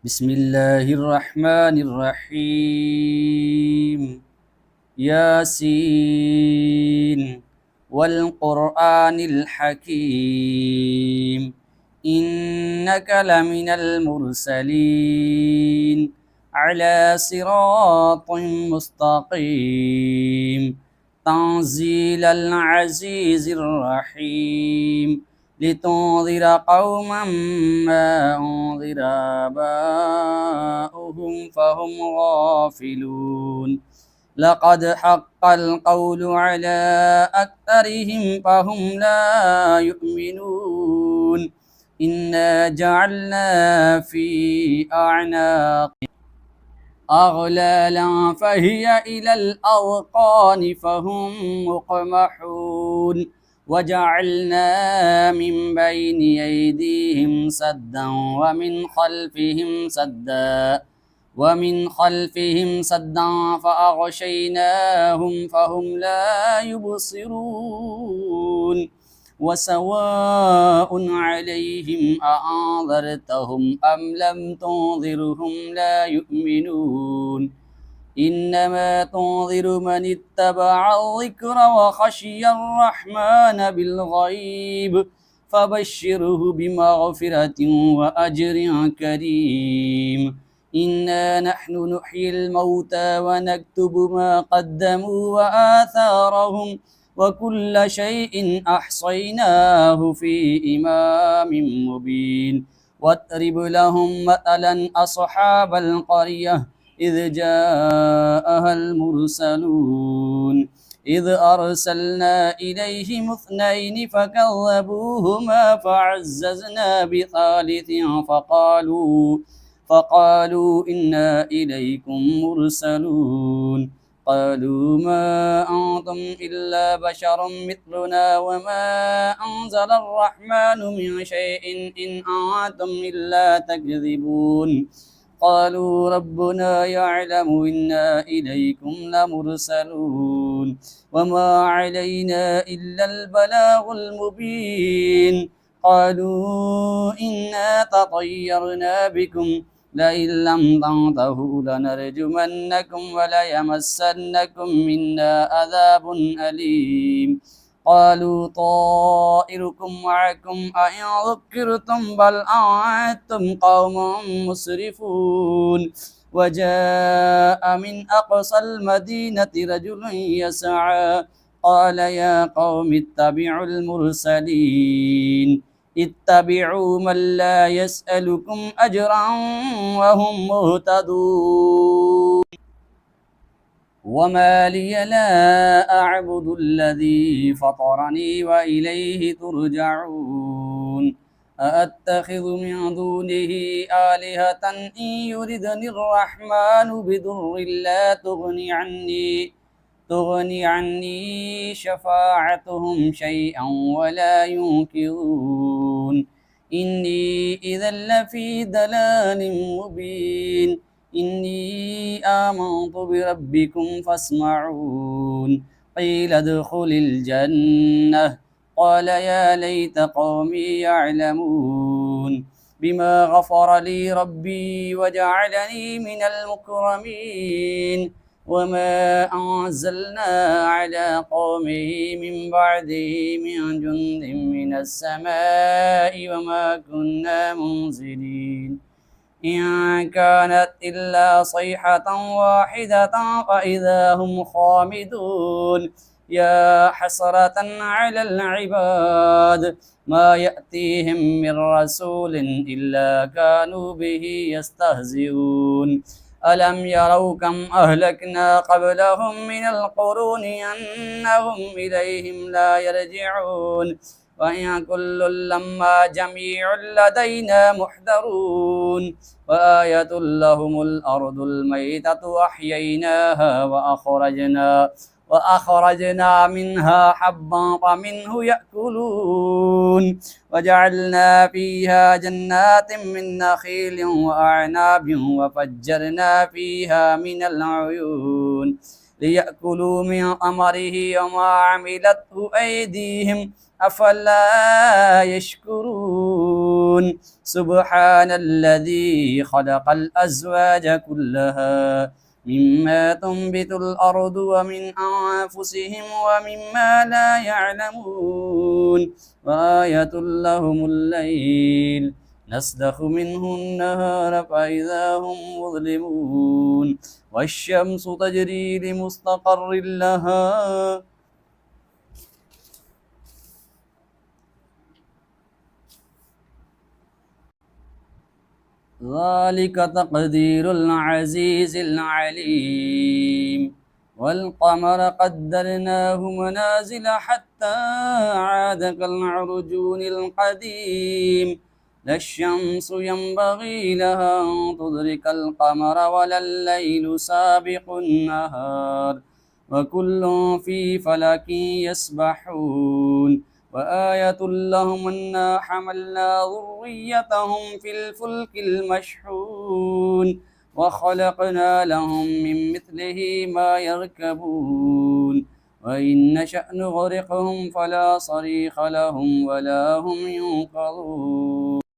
بسم الله الرحمن الرحيم. ياسين والقرآن الحكيم إنك لمن المرسلين على صراط مستقيم تنزيل العزيز الرحيم لتنذر قوما ما أنذر آباؤهم فهم غافلون لقد حق القول على أكثرهم فهم لا يؤمنون إنا جعلنا في أعناق أغلالا فهي إلى الأذقان فهم مقمحون وجعلنا من بين أيديهم سدا ومن خلفهم سدا فأغشيناهم فهم لا يبصرون وسواء عليهم أأنذرتهم أم لم تنذرهم لا يؤمنون إنما تنذر من اتبع الذكر وخشي الرحمن بالغيب فبشره بمغفرة وأجر كريم إنا نحن نحيي الموتى ونكتب ما قدموا وآثارهم وكل شيء أحصيناه في إمام مبين واضرب لهم مثلا أصحاب القرية إذ جاءها المرسلون إذ أرسلنا إليهم اثنين فكذبوهما فعززنا بثالث فقالوا إنا إليكم مرسلون قالوا ما أنتم إلا بشر مثلنا وما أنزل الرحمن من شيء إن أنتم إلا تكذبون قالوا ربنا يعلم إنا إليكم لمرسلون وما علينا إلا البلاغ المبين قالوا إنا تطيرنا بكم لئن لم تنتهوا لنرجمنكم وليمسنكم منا عذاب أليم قالوا طائركم معكم أئن ذكرتم بل أنتم قوم مسرفون وجاء من أقصى المدينة رجل يسعى قال يا قوم اتبعوا المرسلين اتبعوا من لا يسألكم أجرا وهم مهتدون وما لي لا أعبد الذي فطرني وإليه ترجعون أأتخذ من دونه آلهة إن يردني الرحمن بضر لا تغني عني شفاعتهم شيئا ولا ينكرون إني إذا لفي ضلال مبين إني آمنت بربكم فاسمعون قيل ادخل الجنة قال يا ليت قومي يعلمون بما غفر لي ربي وجعلني من المكرمين وما أنزلنا على قومه من بعده من جند من السماء وما كنا منزلين إن كانت إلا صيحة واحدة فإذا هم خامدون يا حسرة على العباد ما يأتيهم من رسول إلا كانوا به يستهزئون ألم يروا كم أهلكنا قبلهم من القرون أنهم إليهم لا يرجعون وإن كل لما جميع لدينا محضرون وآية لهم الأرض الميتة أحييناها وأخرجنا منها حبا فمنه يأكلون وجعلنا فيها جنات من نخيل وأعناب وفجرنا فيها من العيون ليأكلوا من ثمره وما عملته أيديهم أفلا يشكرون سبحان الذي خلق الأزواج كلها مما تنبت الأرض ومن أنفسهم ومما لا يعلمون وآية لهم الليل نسلخ منه النهار فإذا هم مظلمون والشمس تجري لمستقر لها ذلك تقدير العزيز العليم والقمر قدرناه منازل حتى عاد كالعرجون القديم لا الشمس ينبغي لها أن تدرك القمر ولا الليل سابق النهار وكل في فلك يسبحون وآية لهم أنا حملنا ذريتهم في الفلك المشحون وخلقنا لهم من مثله ما يركبون وإن نشأ نغرقهم فلا صريخ لهم ولا هم ينقذون